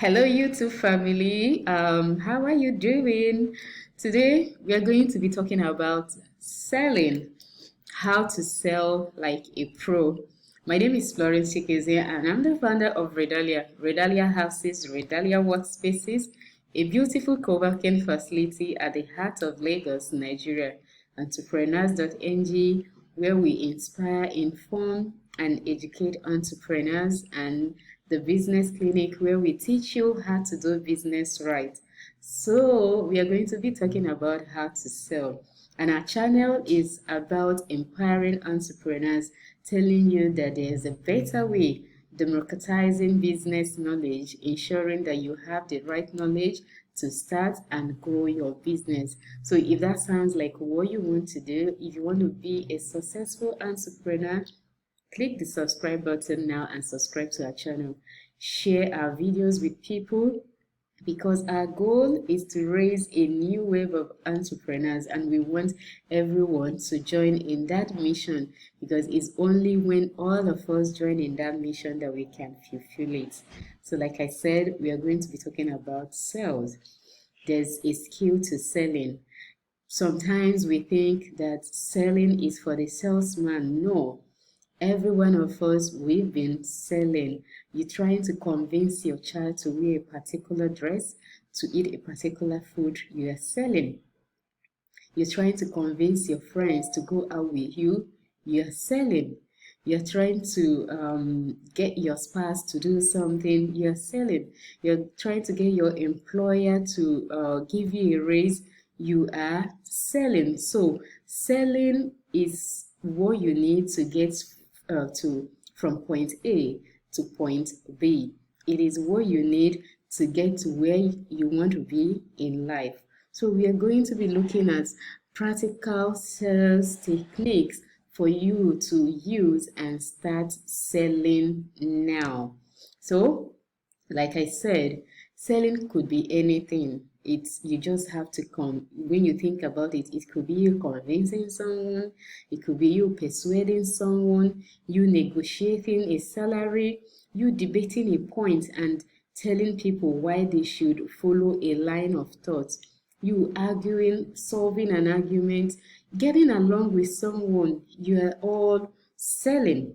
Hello, YouTube family. How are you doing? Today, we are going to be talking about selling, how to sell like a pro. My name is Florence Chikeze, and I'm the founder of Redalia Houses, Redalia Workspaces, a beautiful co-working facility at the heart of Lagos, Nigeria, entrepreneurs.ng, where we inspire, inform, and educate entrepreneurs, and the business clinic where we teach you how to do business right. So we are going to be talking about how to sell. And our channel is about empowering entrepreneurs, telling you that there is a better way, democratizing business knowledge, ensuring that you have the right knowledge to start and grow your business. So if that sounds like what you want to do, if you want to be a successful entrepreneur, click the subscribe button now and subscribe to our channel. Share our videos with people because our goal is to raise a new wave of entrepreneurs, and we want everyone to join in that mission, because it's only when all of us join in that mission that we can fulfill it. So like I said, we are going to be talking about sales. There's a skill to selling. Sometimes we think that selling is for the salesman. No. Every one of us, we've been selling. You're trying to convince your child to wear a particular dress, to eat a particular food, you are selling. You're trying to convince your friends to go out with you, you're selling. You're trying to get your spouse to do something, you're selling. You're trying to get your employer to give you a raise, you are selling. So selling is what you need to get from point A to point B. It is what you need to get to where you want to be in life. So we are going to be looking at practical sales techniques for you to use and start selling now. So, like I said, selling could be anything. You just have to when you think about it, it could be you convincing someone, it could be you persuading someone, you negotiating a salary, you debating a point and telling people why they should follow a line of thought, you arguing, solving an argument, getting along with someone. You are all selling.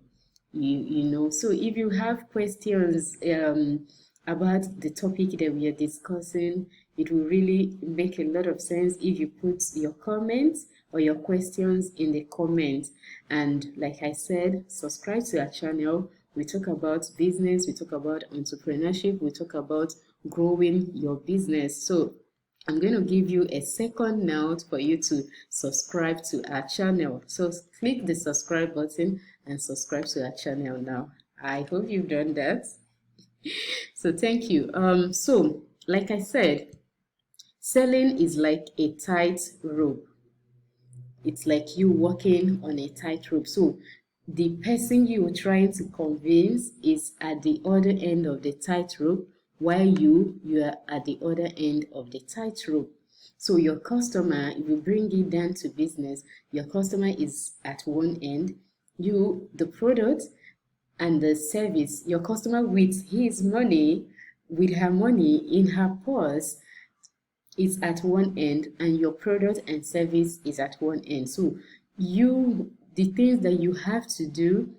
You know. So if you have questions about the topic that we are discussing, it will really make a lot of sense if you put your comments or your questions in the comments. And like I said, subscribe to our channel. We talk about business, we talk about entrepreneurship, we talk about growing your business. So I'm going to give you a second note for you to subscribe to our channel. So click the subscribe button and subscribe to our channel now. I hope you've done that. So thank you. So like I said, selling is like a tight rope. It's like you walking on a tightrope. So the person you're trying to convince is at the other end of the tightrope, while you are at the other end of the tightrope. So your customer, if you bring it down to business, your customer is at one end, you, the product and the service, your customer with his money, with her money in her purse, is at one end, and your product and service is at one end. So the things that you have to do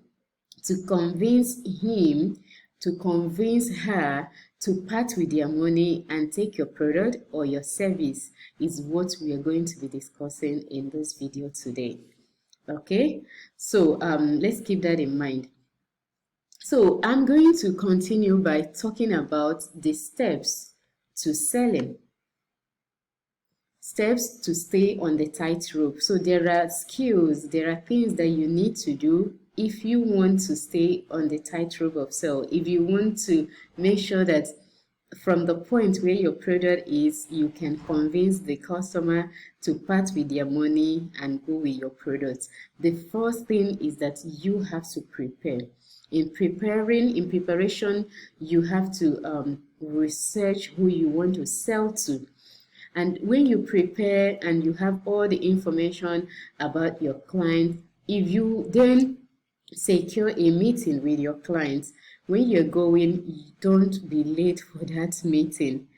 to convince him, to convince her to part with their money and take your product or your service is what we are going to be discussing in this video today. Okay, so let's keep that in mind. So I'm going to continue by talking about the steps to selling. Steps to stay on the tightrope. So there are skills, there are things that you need to do if you want to stay on the tightrope of sale. If you want to make sure that from the point where your product is, you can convince the customer to part with their money and go with your product. The first thing is that you have to prepare. In preparation, you have to research who you want to sell to. And when you prepare and you have all the information about your client, if you then secure a meeting with your clients, when you're going, don't be late for that meeting.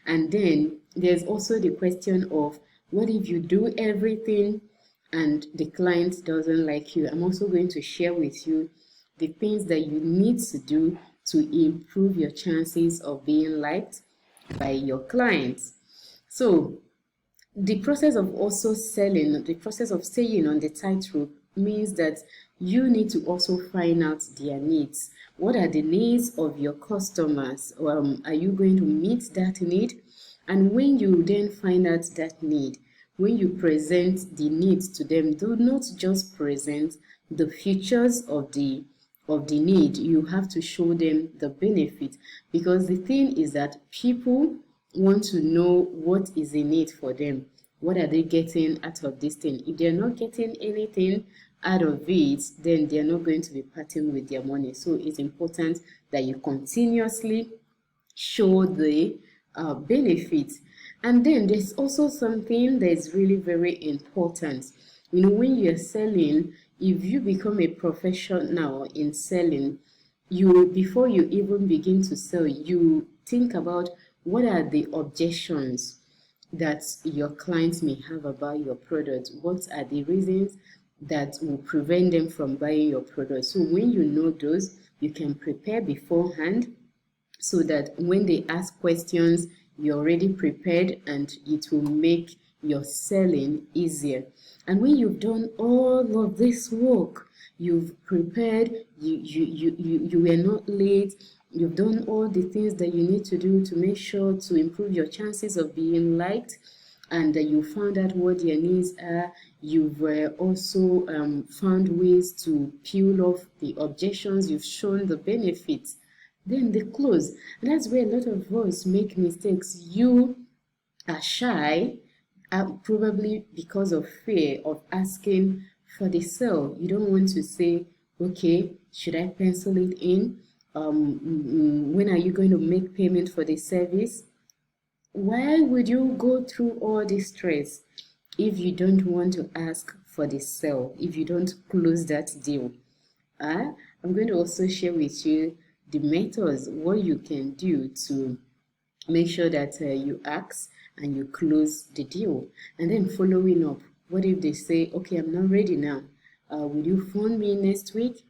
And then there's also the question of, what if you do everything and the client doesn't like you? I'm also going to share with you the things that you need to do to improve your chances of being liked by your clients. So the process of also selling, the process of staying on the tightrope means that you need to also find out their needs. What are the needs of your customers? Are you going to meet that need? And when you then find out that need, when you present the needs to them, do not just present the features of the need. You have to show them the benefit, because the thing is that people want to know what is in it for them. What are they getting out of this thing? If they're not getting anything out of it, then they're not going to be parting with their money. So it's important that you continuously show the benefits. And then there's also something that is really very important. When you're selling, if you become a professional in selling, before you even begin to sell, you think about what are the objections that your clients may have about your product. What are the reasons that will prevent them from buying your product? So when you know those, you can prepare beforehand, so that when they ask questions, you're already prepared and it will make your selling easier. And when you've done all of this work, you've prepared, you were not late, you've done all the things that you need to do to make sure to improve your chances of being liked, and you found out what their needs are. You've also found ways to peel off the objections. You've shown the benefits. Then they close. And that's where a lot of us make mistakes. You are shy, probably because of fear of asking for the sale. You don't want to say, okay, should I pencil it in? When are you going to make payment for the service? Why would you go through all this stress if you don't want to ask for the sale, if you don't close that deal? I'm going to also share with you the methods, what you can do to make sure that you ask and you close the deal. And then following up, what if they say, okay, I'm not ready now, will you phone me next week?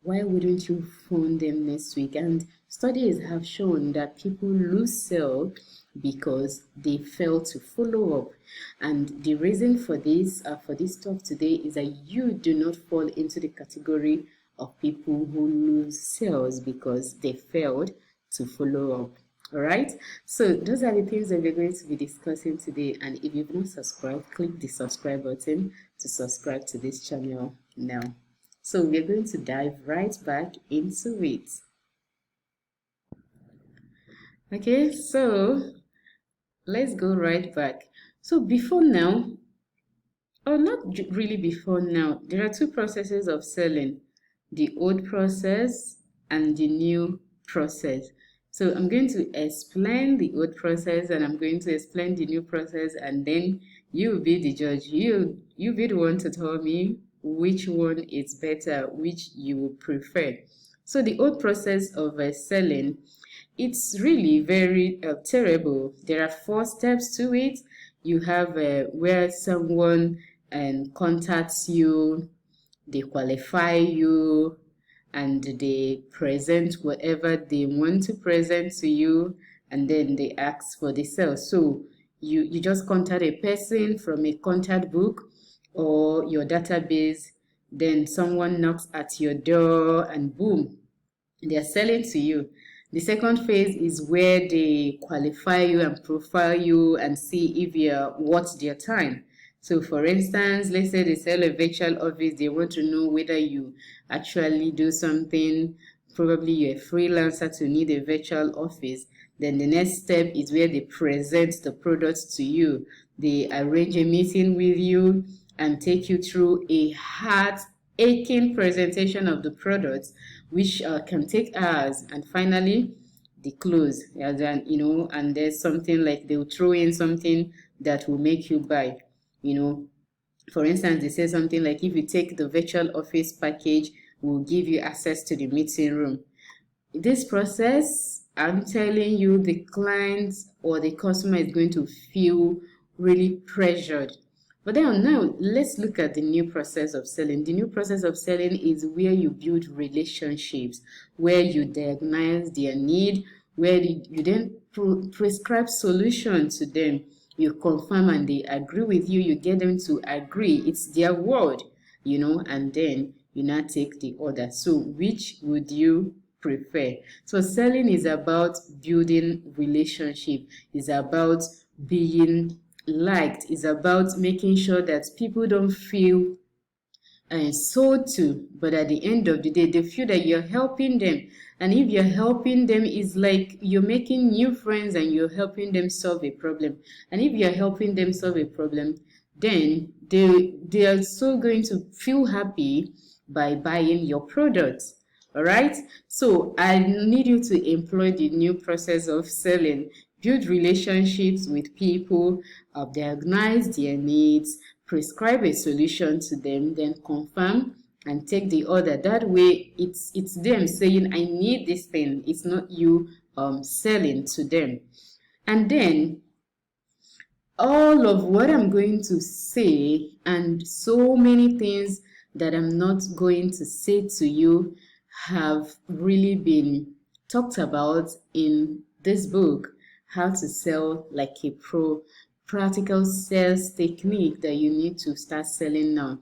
Why wouldn't you phone them next week? And studies have shown that people lose sales because they fail to follow up. And the reason for this talk today is that you do not fall into the category of people who lose sales because they failed to follow up. All right, so those are the things that we're going to be discussing today. And if you've not subscribed, click the subscribe button to subscribe to this channel now. So we're going to dive right back into it. Okay, so let's go right back. So before now, or not really before now, there are two processes of selling: the old process and the new process. So I'm going to explain the old process and I'm going to explain the new process, and then you will be the judge. You be the one to tell me which one is better, which you would prefer. So the old process of selling, it's really very terrible. There are 4 steps to it. You have where someone contacts you, they qualify you, and they present whatever they want to present to you, and then they ask for the sale. So you just contact a person from a contact book or your database, then someone knocks at your door and boom, they are selling to you. The second phase is where they qualify you and profile you and see if you're worth their time. So for instance, let's say they sell a virtual office, they want to know whether you actually do something. Probably you're a freelancer to need a virtual office. Then the next step is where they present the products to you. They arrange a meeting with you and take you through a heart-aching presentation of the products, which can take hours. And finally, the close. And there's something like they'll throw in something that will make you buy. For instance, they say something like, if you take the virtual office package, we'll give you access to the meeting room. This process, I'm telling you, the client or the customer is going to feel really pressured. But then now let's look at the new process of selling. The new process of selling is where you build relationships, where you diagnose their need, where you then prescribe solution to them. You confirm and they agree with you. You get them to agree. It's their word, and then you now take the order. So which would you prefer? So selling is about building relationship. It's about being liked. It's about making sure that people don't feel sold to, but at the end of the day, they feel that you're helping them. And if you're helping them, it's like you're making new friends and you're helping them solve a problem. And if you're helping them solve a problem, then they are so going to feel happy by buying your products. All right, so I need you to employ the new process of selling. Build relationships with people, diagnose their needs, prescribe a solution to them, then confirm and take the order. That way, it's them saying, I need this thing. It's not you selling to them. And then all of what I'm going to say and so many things that I'm not going to say to you have really been talked about in this book, How to Sell Like a Pro, practical sales technique that you need to start selling now.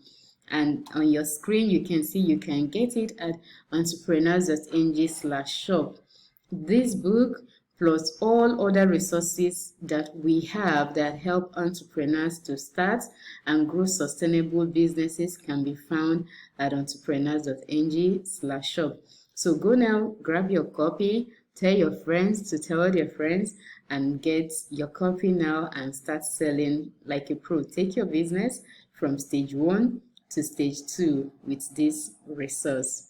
And on your screen, you can see you can get it at entrepreneurs.ng/shop. This book plus all other resources that we have that help entrepreneurs to start and grow sustainable businesses can be found at entrepreneurs.ng/shop. So go now, grab your copy, tell your friends to tell their friends, and get your copy now and start selling like a pro. Take your business from stage 1 to stage 2 with this resource.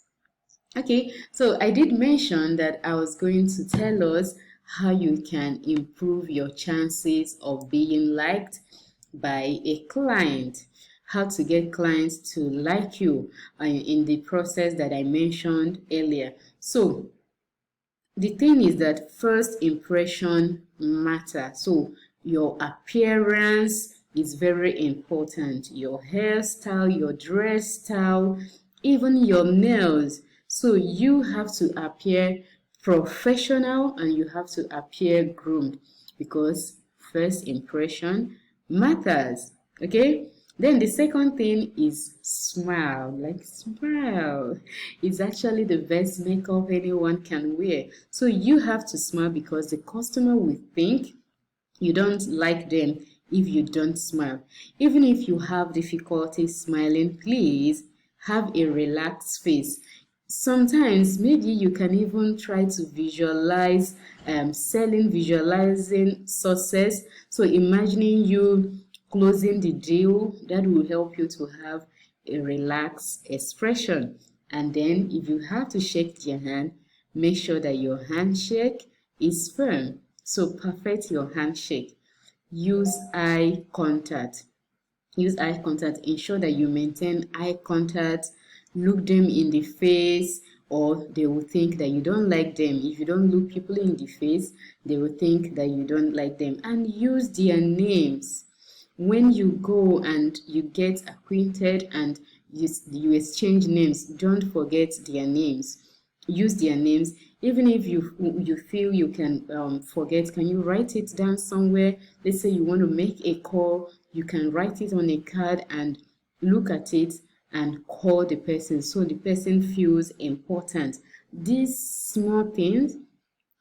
Okay, so I did mention that I was going to tell us how you can improve your chances of being liked by a client, how to get clients to like you in the process that I mentioned earlier. So the thing is that first impression matters. So your appearance is very important. Your hairstyle, your dress style, even your nails. So you have to appear professional and you have to appear groomed because first impression matters. Okay? Then the second thing is smile. Like smile. It's actually the best makeup anyone can wear. So you have to smile because the customer will think you don't like them if you don't smile. Even if you have difficulty smiling, please have a relaxed face. Sometimes maybe you can even try to visualize visualizing success. So imagining you closing the deal, that will help you to have a relaxed expression. And then if you have to shake their hand, make sure that your handshake is firm. So perfect your handshake. Use eye contact. Use eye contact. Ensure that you maintain eye contact. Look them in the face, or they will think that you don't like them. If you don't look people in the face, they will think that you don't like them. And use their names. When you go and you get acquainted and you exchange names, don't forget their names. Use their names. Even if you feel you can forget, can you write it down somewhere? Let's say you want to make a call, you can write it on a card and look at it and call the person so the person feels important. These small things,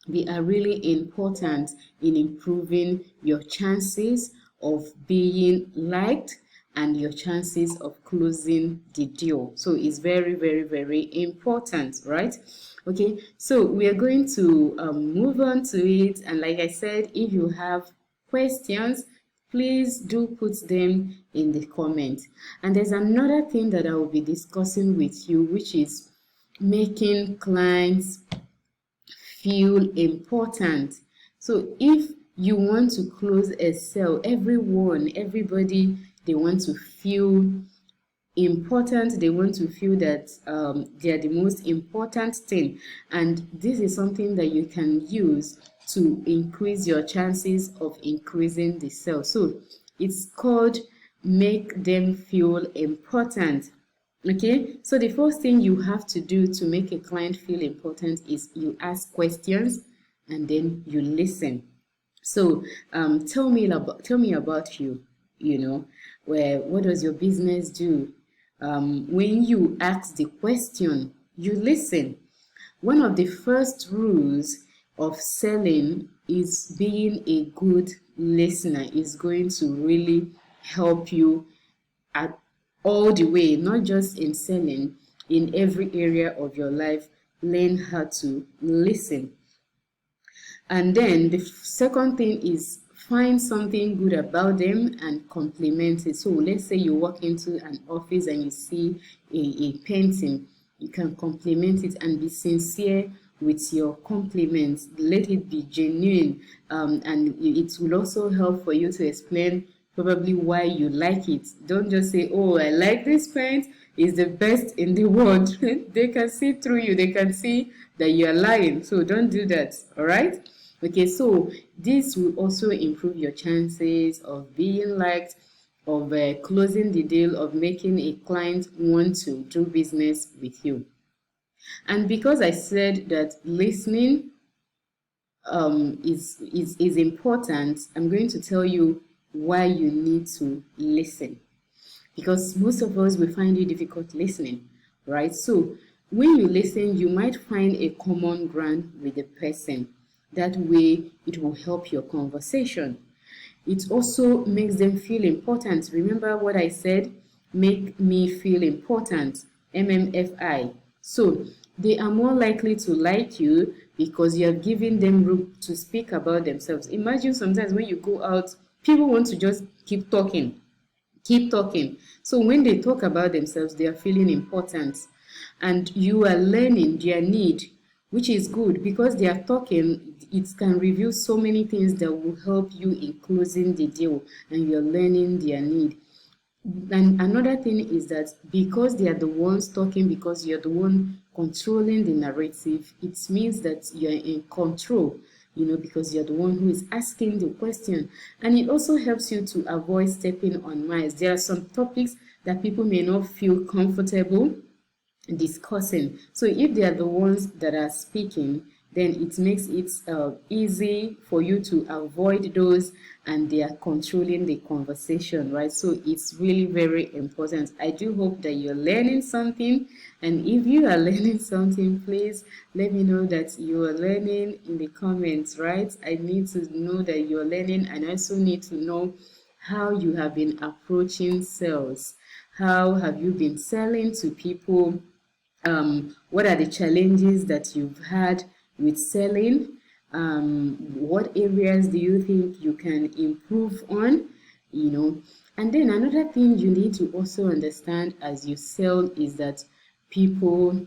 they are really important in improving your chances of being liked and your chances of closing the deal. So it's very, very, very important, right? Okay, so we are going to move on to it. And like I said, if you have questions, please do put them in the comments. And there's another thing that I will be discussing with you, which is making clients feel important. So if you want to close a sale, everybody, they want to feel important. They want to feel that they are the most important thing, and this is something that you can use to increase your chances of increasing the sale. So it's called make them feel important. Okay, so the first thing you have to do to make a client feel important is you ask questions and then you listen. So tell me about you. You know, what does your business do? When you ask the question, you listen. One of the first rules of selling is being a good listener. Is going to really help you at all the way, not just in selling, in every area of your life. Learn how to listen. And then the second thing is find something good about them and compliment it. So let's say you walk into an office and you see a painting, you can compliment it and be sincere with your compliments. Let it be genuine, and it will also help for you to explain probably why you like it. Don't just say, oh, I like this paint, it's the best in the world. They can see through you, they can see that you are lying. So don't do that, all right? Okay, so this will also improve your chances of being liked, of closing the deal, of making a client want to do business with you. And because I said that listening is important, I'm going to tell you why you need to listen. Because most of us will find it difficult listening, right? So when you listen, you might find a common ground with the person. That way, it will help your conversation. It also makes them feel important. Remember what I said? Make me feel important. MMFI. So they are more likely to like you because you have given them room to speak about themselves. Imagine sometimes when you go out, people want to just keep talking. Keep talking. So when they talk about themselves, they are feeling important. And you are learning their need, which is good because they are talking. It can reveal so many things that will help you in closing the deal, and you're learning their need. And another thing is that because they are the ones talking, because you're the one controlling the narrative, it means that you're in control, because you're the one who is asking the question. And it also helps you to avoid stepping on mice. There are some topics that people may not feel comfortable discussing. So if they are the ones that are speaking, then it makes it easy for you to avoid those, and they are controlling the conversation, right? So it's really very important. I do hope that you're learning something, and if you are learning something, please let me know that you are learning in the comments, right? I need to know that you're learning, and I also need to know how you have been approaching sales. How have you been selling to people? What are the challenges that you've had with selling? What areas do you think you can improve on? And then another thing you need to also understand as you sell is that people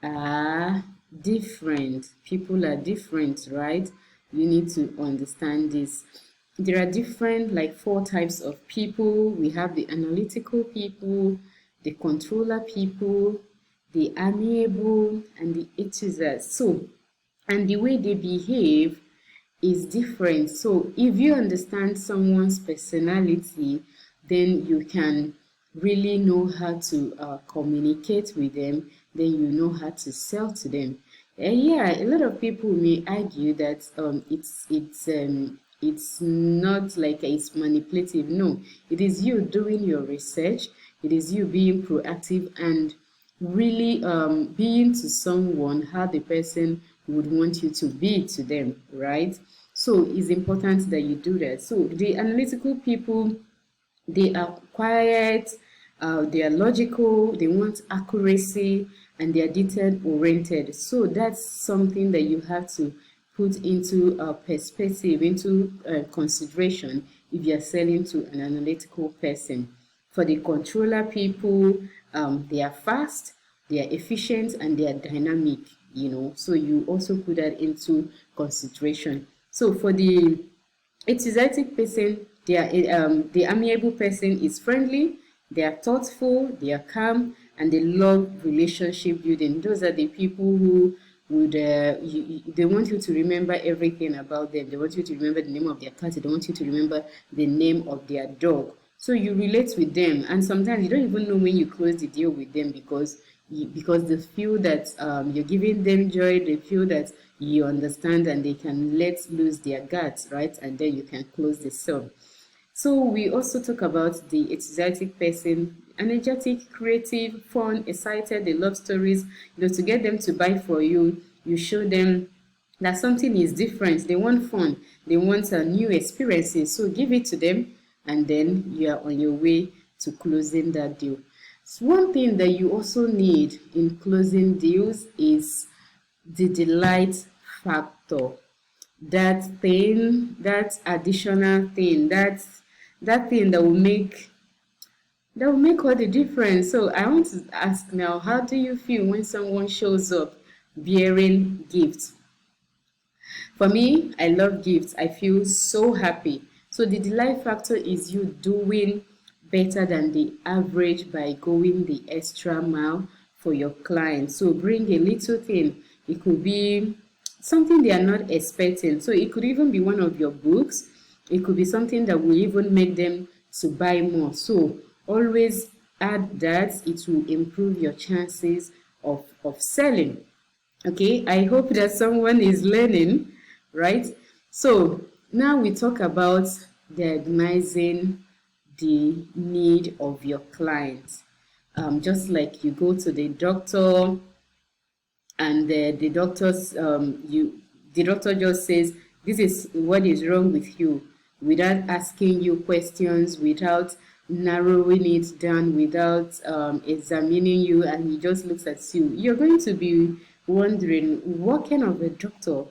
are different. People are different, right? You need to understand this. There are different, like 4 types of people. We have the analytical people, the controller people, the amiable, and the enthusiast. So, and the way they behave is different. So if you understand someone's personality, then you can really know how to communicate with them. Then you know how to sell to them. Yeah, a lot of people may argue that it's not like it's manipulative. No, it is you doing your research. It is you being proactive and really being to someone how the person would want you to be to them, right? So it's important that you do that. So the analytical people, they are quiet, they are logical, they want accuracy, and they are detail oriented. So that's something that you have to put into perspective, into consideration if you are selling to an analytical person. For the controller people, they are fast, they are efficient, and they are dynamic, so you also put that into consideration. So for the enthusiastic person, the amiable person is friendly, They are thoughtful, they are calm, and they love relationship building. Those are the people who would they want you to remember everything about them. They want you to remember the name of their cat. They don't want you to remember the name of their dog. So you relate with them, and sometimes you don't even know when you close the deal with them because they feel that you're giving them joy. They feel that you understand, and they can let loose their guards, right? And then you can close the sale. So we also talk about the enthusiastic person, energetic, creative, fun, excited. They love stories. To get them to buy for you, you show them that something is different. They want fun. They want new experiences. So give it to them, and then you are on your way to closing that deal. So one thing that you also need in closing deals is the delight factor. That thing, that additional thing, that thing that will make all the difference. So I want to ask now, how do you feel when someone shows up bearing gifts? For me, I love gifts. I feel so happy. So the delight factor is you doing better than the average by going the extra mile for your client. So bring a little thing. It could be something they are not expecting. So it could even be one of your books. It could be something that will even make them to buy more. So always add that. It will improve your chances of selling. Okay, I hope that someone is learning, right? So now we talk about diagnosing the need of your client. Just like you go to the doctor, and the doctor just says, this is what is wrong with you, without asking you questions, without narrowing it down, without examining you, and he just looks at you. You're going to be wondering, what kind of a doctor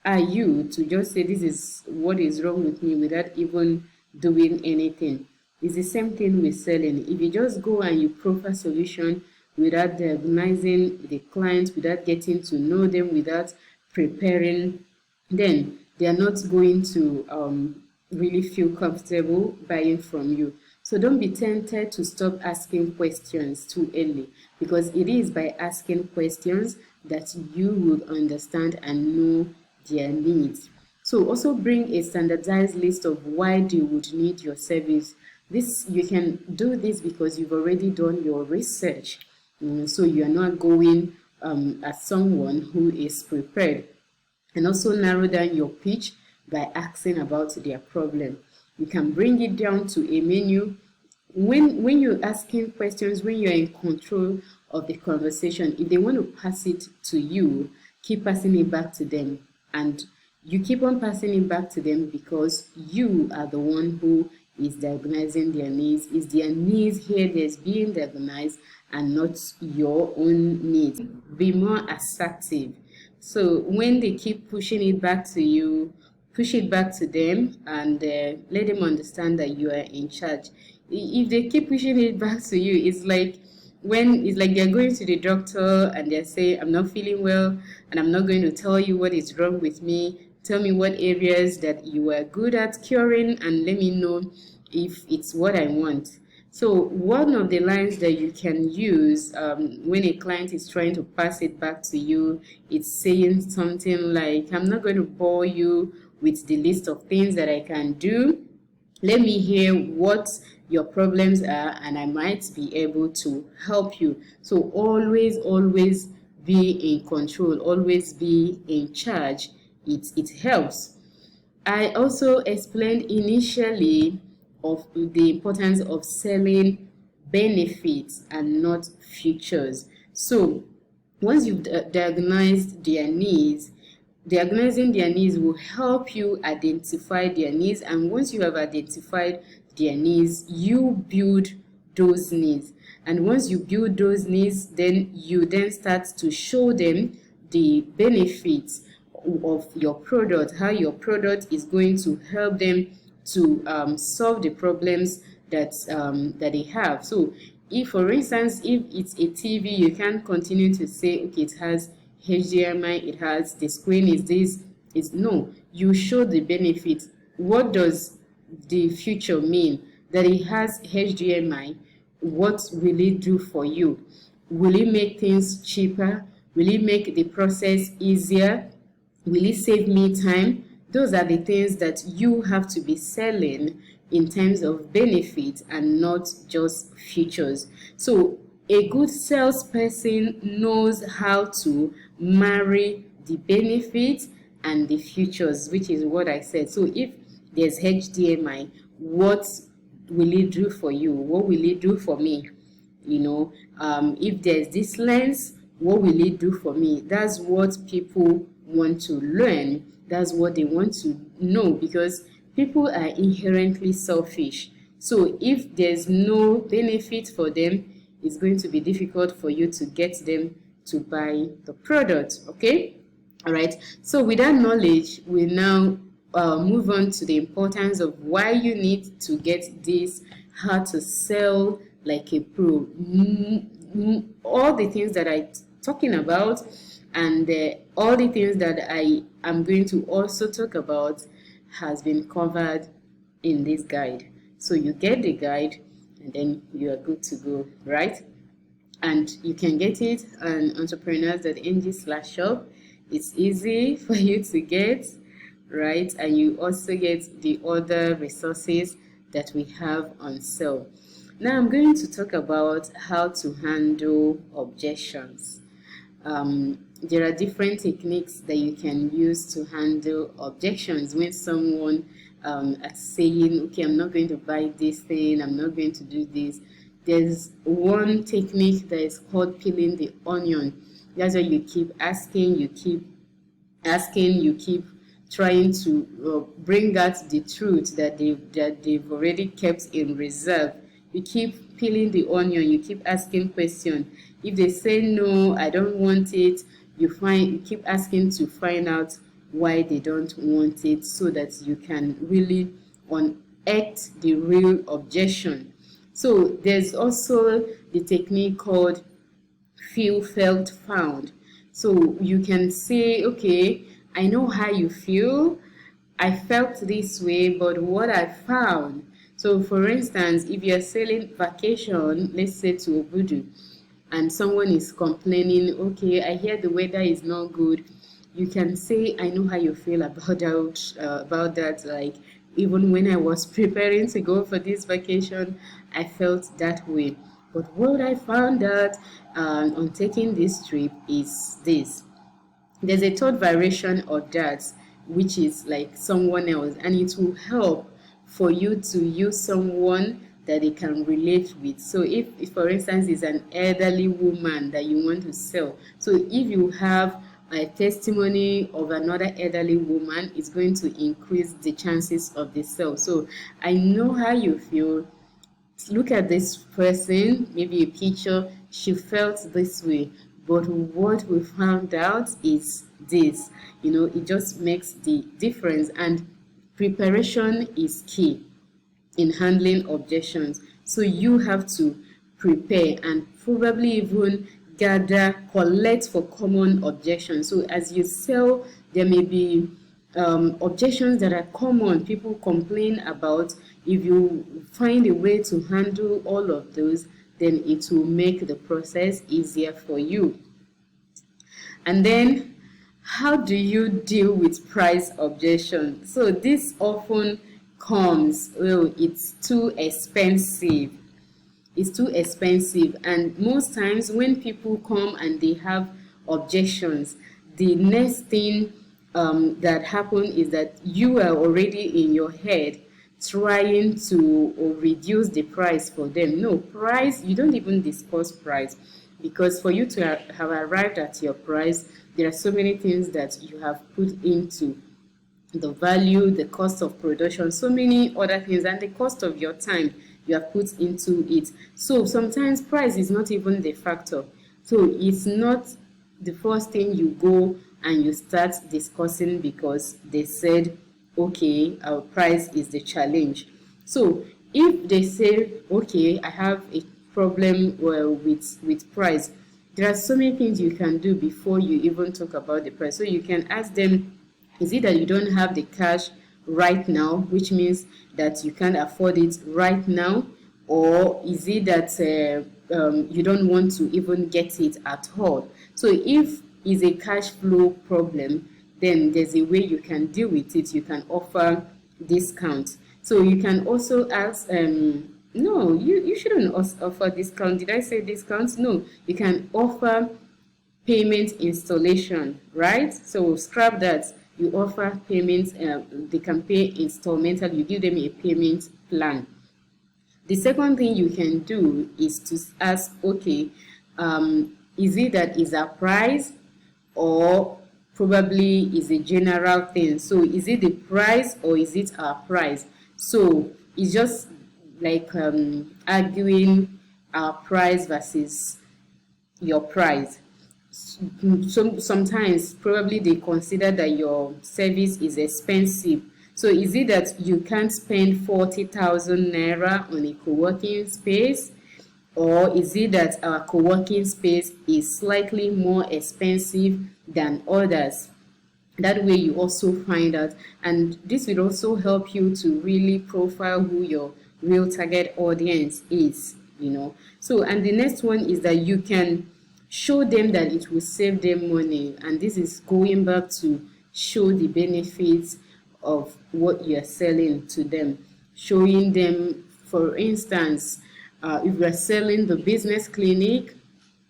are you to just say this is what is wrong with me without even doing anything? It's the same thing with selling. If you just go and you proffer solution without diagnosing the client, without getting to know them, without preparing, then they are not going to really feel comfortable buying from you. So don't be tempted to stop asking questions too early, because it is by asking questions that you will understand and know their needs. So also bring a standardized list of why they would need your service. You can do this because you've already done your research. So you are not going as someone who is prepared. And also narrow down your pitch by asking about their problem. You can bring it down to a menu. When you're asking questions, when you're in control of the conversation, if they want to pass it to you, keep passing it back to them. And you keep on passing it back to them because you are the one who is diagnosing their needs. Is their needs here that's being diagnosed and not your own needs? Be more assertive. So when they keep pushing it back to you, push it back to them, and let them understand that you are in charge. If they keep pushing it back to you, it's like they're going to the doctor and they say, I'm not feeling well, and I'm not going to tell you what is wrong with me. Tell me what areas that you are good at curing, and let me know if it's what I want. So one of the lines that you can use when a client is trying to pass it back to you, it's saying something like, I'm not going to bore you with the list of things that I can do. Let me hear what your problems are, and I might be able to help you. So always be in control, always be in charge. It helps. I also explained initially of the importance of selling benefits and not features. So once you've diagnosed their needs, diagnosing their needs will help you identify their needs, and once you have identified their needs, you build those needs. And once you build those needs, then you start to show them the benefits of your product, how your product is going to help them to solve the problems that they have. So if, for instance, if it's a TV, you can't continue to say, okay, it has HDMI, it has the screen is this. No, you show the benefits. What does the future mean? That it has HDMI, what will it do for you? Will it make things cheaper? Will it make the process easier? Will it save me time? Those are the things that you have to be selling in terms of benefit and not just features. So a good salesperson knows how to marry the benefits and the features, which is what I said. So if there's HDMI, what will it do for you? What will it do for me? If there's this lens, what will it do for me? That's what people want to learn. That's what they want to know, because people are inherently selfish. So if there's no benefit for them, it's going to be difficult for you to get them to buy the product. Okay? All right. So with that knowledge, we now move on to the importance of why you need to get this, how to sell like a pro. All the things that I'm talking about, and all the things that I am going to also talk about has been covered in this guide. So you get the guide and then you are good to go, right? And you can get it on entrepreneurs.ng/shop. It's easy for you to get, right? And you also get the other resources that we have on sale. Now I'm going to talk about how to handle objections. There are different techniques that you can use to handle objections when someone is saying, okay, I'm not going to buy this thing, I'm not going to do this. There's one technique that is called peeling the onion. That's where you keep asking, you keep trying to bring out the truth that they've already kept in reserve. You keep peeling the onion, you keep asking questions. If they say no, I don't want it, you keep asking to find out why they don't want it, so that you can really unearth the real objection. So there's also the technique called feel, felt, found. So you can say, okay, I know how you feel, I felt this way, but what I found. So for instance, if you're selling vacation, let's say to Obudu, and someone is complaining, okay, I hear the weather is not good, you can say, I know how you feel about that. Like, even when I was preparing to go for this vacation, I felt that way. But what I found out on taking this trip is this. There's a third variation of that, which is like someone else, and it will help for you to use someone that they can relate with. So if for instance, it's an elderly woman that you want to sell, so if you have a testimony of another elderly woman, it's going to increase the chances of the sale. So I know how you feel. Look at this person, maybe a picture, she felt this way, but what we found out is this. It just makes the difference, and preparation is key in handling objections. So you have to prepare and probably even collect for common objections. So as you sell, there may be objections that are common, people complain about. If you find a way to handle all of those, then it will make the process easier for you. And then, how do you deal with price objection? So this often comes, well, it's too expensive. It's too expensive. And most times when people come and they have objections, the next thing that happens is that you are already in your head trying to reduce the price for them. No, price, you don't even discuss price, because for you to have arrived at your price, there are so many things that you have put into the value, the cost of production, so many other things, and the cost of your time you have put into it. So sometimes price is not even the factor. So it's not the first thing you go and you start discussing because they said, okay, our price is the challenge. So if they say, okay, I have a problem with price, there are so many things you can do before you even talk about the price. So you can ask them, is it that you don't have the cash right now, which means that you can't afford it right now, or is it that you don't want to even get it at all? So if it's a cash flow problem, then there's a way you can deal with it. You can offer discount. So you can also ask, no, you shouldn't offer discount. Did I say discount? No, you can offer payment installation, right? So scrap that. You offer payments, they can pay installmental, you give them a payment plan. The second thing you can do is to ask, okay, is it that is a price, or probably is a general thing? So is it the price or is it our price? So it's just like arguing our price versus your price. Sometimes probably they consider that your service is expensive. So is it that you can't spend 40,000 naira on a co-working space, or is it that our co-working space is slightly more expensive than others? That way you also find out, and this will also help you to really profile who your real target audience is, you know. So, and the next one is that you can show them that it will save them money, and this is going back to show the benefits of what you're selling to them. Showing them, for instance, if you're selling the business clinic,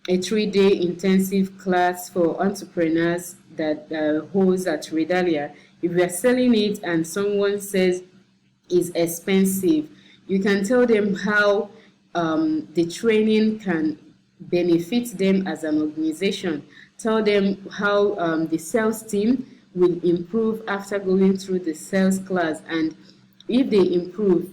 a 3-day intensive class for entrepreneurs that holds at Redalia, if you're selling it and someone says it's expensive, you can tell them how the training can benefit them as an organization. Tell them how the sales team will improve after going through the sales class, and if they improve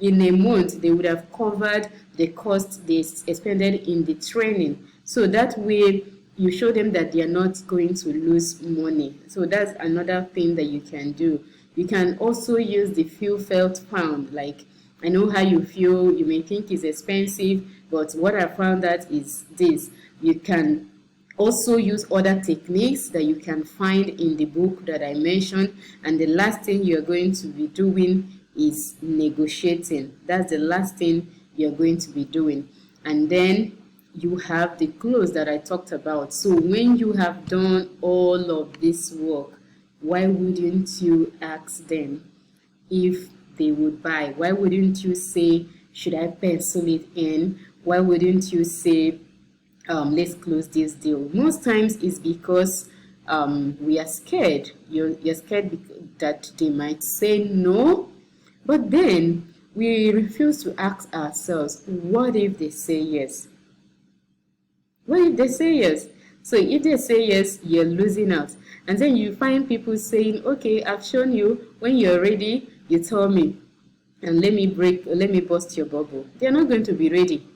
in a month, they would have covered the cost they expended in the training. So that way you show them that they are not going to lose money. So that's another thing that you can do. You can also use the feel felt found, like, I know how you feel, you may think it's expensive, but what I found out is this. You can also use other techniques that you can find in the book that I mentioned. And the last thing you're going to be doing is negotiating. That's the last thing you're going to be doing. And then you have the close that I talked about. So when you have done all of this work, why wouldn't you ask them if they would buy? Why wouldn't you say, should I pencil it in? Why wouldn't you say, let's close this deal? Most times it's because we are scared. You're scared that they might say no, but then we refuse to ask ourselves, what if they say yes? What if they say yes? So if they say yes, you're losing out. And then you find people saying, okay, I've shown you, when you're ready, you tell me, and let me burst your bubble. They're not going to be ready.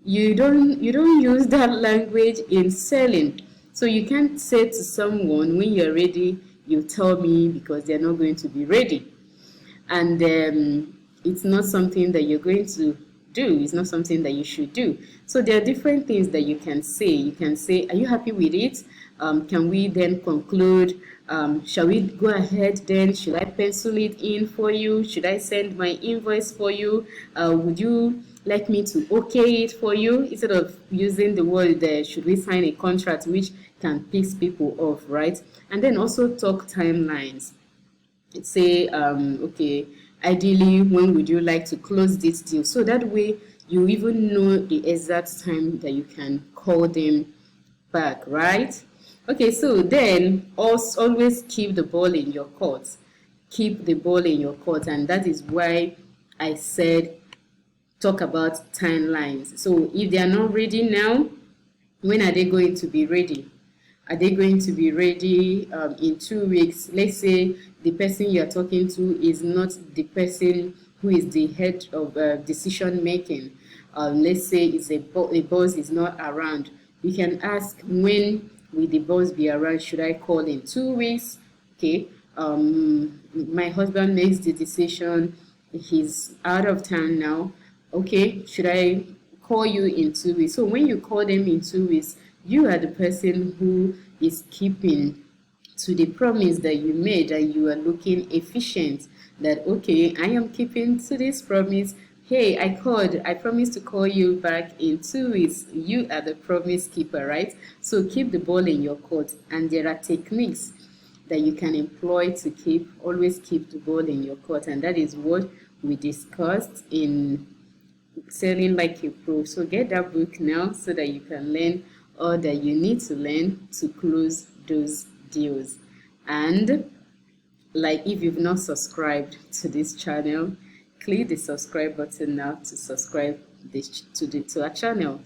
You don't use that language in selling. So you can't say to someone, when you're ready, you tell me, because they're not going to be ready. And it's not something that you're going to do. It's not something that you should do. So there are different things that you can say. You can say, are you happy with it? Can we then conclude? Shall we go ahead then? Should I pencil it in for you? Should I send my invoice for you? Would you like me to okay it for you? Instead of using the word should we sign a contract, which can piss people off, right? And then also talk timelines. Say, okay, ideally, when would you like to close this deal? So that way you even know the exact time that you can call them back, right? Okay, so then also always keep the ball in your court. Keep the ball in your court, and that is why I said talk about timelines. So if they are not ready now, when are they going to be ready? Are they going to be ready in 2 weeks? Let's say the person you're talking to is not the person who is the head of decision making. Let's say it's a boss is not around. You can ask, when will the boss be around? Should I call in 2 weeks? Okay. My husband makes the decision. He's out of town now. Okay. Should I call you in 2 weeks? So when you call them in 2 weeks, you are the person who is keeping to the promise that you made, and you are looking efficient. That, okay, I am keeping to this promise. Hey, I called. I promised to call you back in 2 weeks. You are the promise keeper, right? So keep the ball in your court. And there are techniques that you can employ to always keep the ball in your court. And that is what we discussed in Selling Like a Pro. So get that book now so that you can learn all that you need to learn to close those deals. And like, if you've not subscribed to this channel, click the subscribe button now to subscribe to our channel.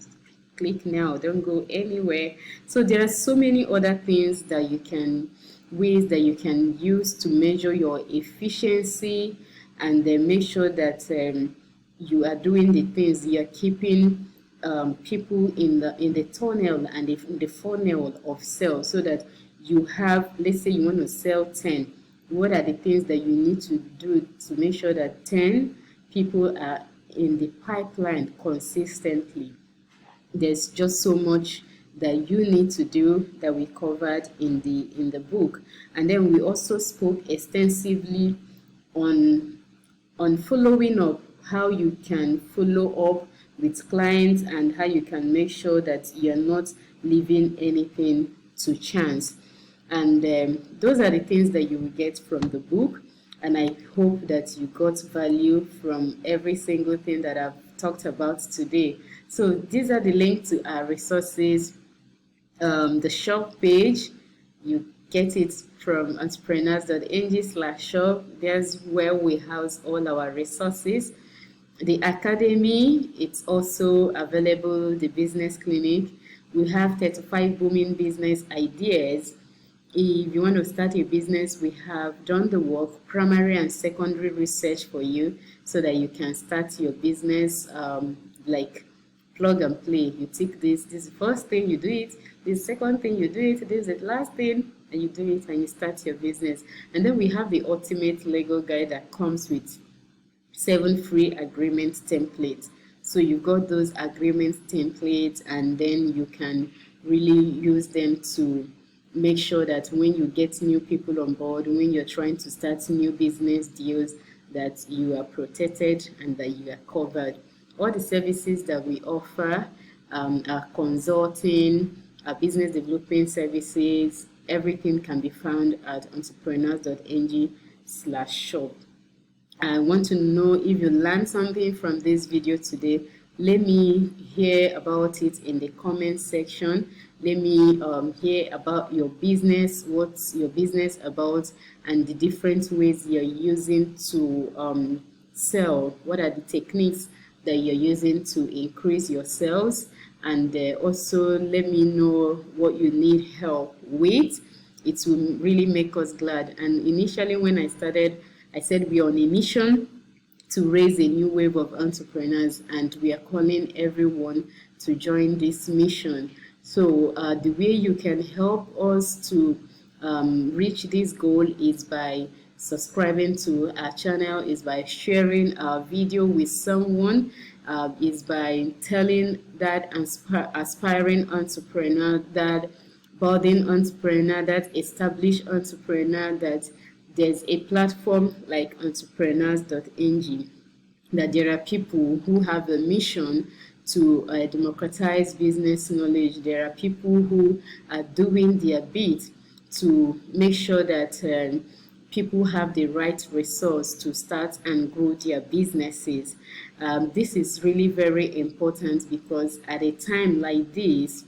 Click now, don't go anywhere. So there are so many other things that ways that you can use to measure your efficiency, and then make sure that you are doing the things, you are keeping people in the tunnel and in the funnel of sales, so that you have, let's say you want to sell 10. What are the things that you need to do to make sure that 10 people are in the pipeline consistently? There's just so much that you need to do that we covered in the book. And then we also spoke extensively on following up, how you can follow up with clients and how you can make sure that you're not leaving anything to chance. And those are the things that you will get from the book. And I hope that you got value from every single thing that I've talked about today. So these are the links to our resources. The shop page, you get it from entrepreneurs.ng/shop. There's where we house all our resources. The academy, it's also available. The business clinic, we have 35 booming business ideas. If you want to start a business, we have done the work, primary and secondary research for you, so that you can start your business like plug and play. You take this is the first thing, you do it. This second thing, you do it. This is the last thing, and you do it, and you start your business. And then we have the ultimate Lego guide that comes with 7 free agreement templates. So you've got those agreement templates, and then you can really use them to make sure that when you get new people on board, when you're trying to start new business deals, that you are protected and that you are covered. All the services that we offer, our consulting, our business development services, everything can be found at entrepreneurs.ng/shop. I want to know if you learned something from this video today. Let me hear about it in the comment section. Let me hear about your business, what's your business about, and the different ways you're using to sell. What are the techniques that you're using to increase your sales? And also let me know what you need help with. It will really make us glad. And initially when I started, I said we're on a mission to raise a new wave of entrepreneurs, and we are calling everyone to join this mission. So the way you can help us to reach this goal is by subscribing to our channel, is by sharing our video with someone, is by telling that aspiring entrepreneur, that budding entrepreneur, that established entrepreneur, that there's a platform like entrepreneurs.ng, that there are people who have a mission to democratize business knowledge. There are people who are doing their bit to make sure that people have the right resource to start and grow their businesses. This is really very important, because at a time like this,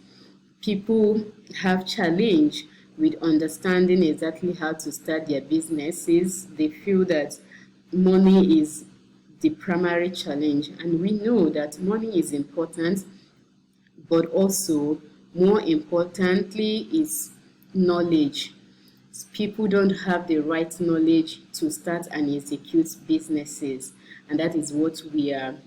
people have challenge with understanding exactly how to start their businesses. They feel that money is the primary challenge, and we know that money is important, but also more importantly is knowledge. People don't have the right knowledge to start and execute businesses, and that is what we are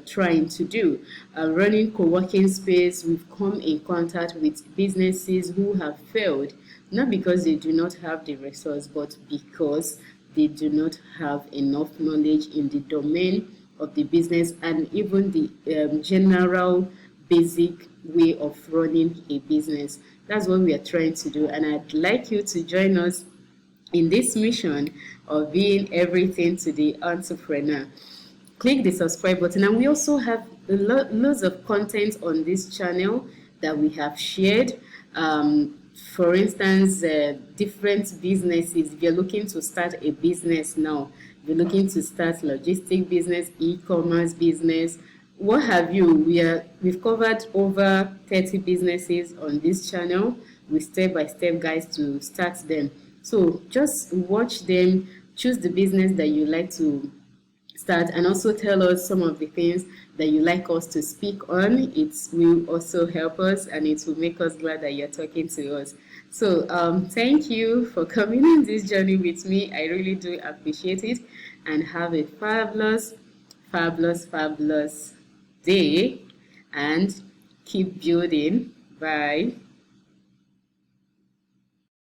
trying to do. Running co-working space, we've come in contact with businesses who have failed, not because they do not have the resource, but because they do not have enough knowledge in the domain of the business, and even the general basic way of running a business. That's what we are trying to do, and I'd like you to join us in this mission of being everything to the entrepreneur. click the subscribe button. And we also have loads of content on this channel that we have shared. For instance, different businesses. If you're looking to start a business now, if you're looking to start logistic business, e-commerce business, what have you, we've covered over 30 businesses on this channel with step-by-step guides to start them. So just watch them, choose the business that you like to start, and also tell us some of the things that you like us to speak on. It will also help us, and it will make us glad that you're talking to us. So thank you for coming on this journey with me. I really do appreciate it, and have a fabulous, fabulous, fabulous day, and keep building. Bye.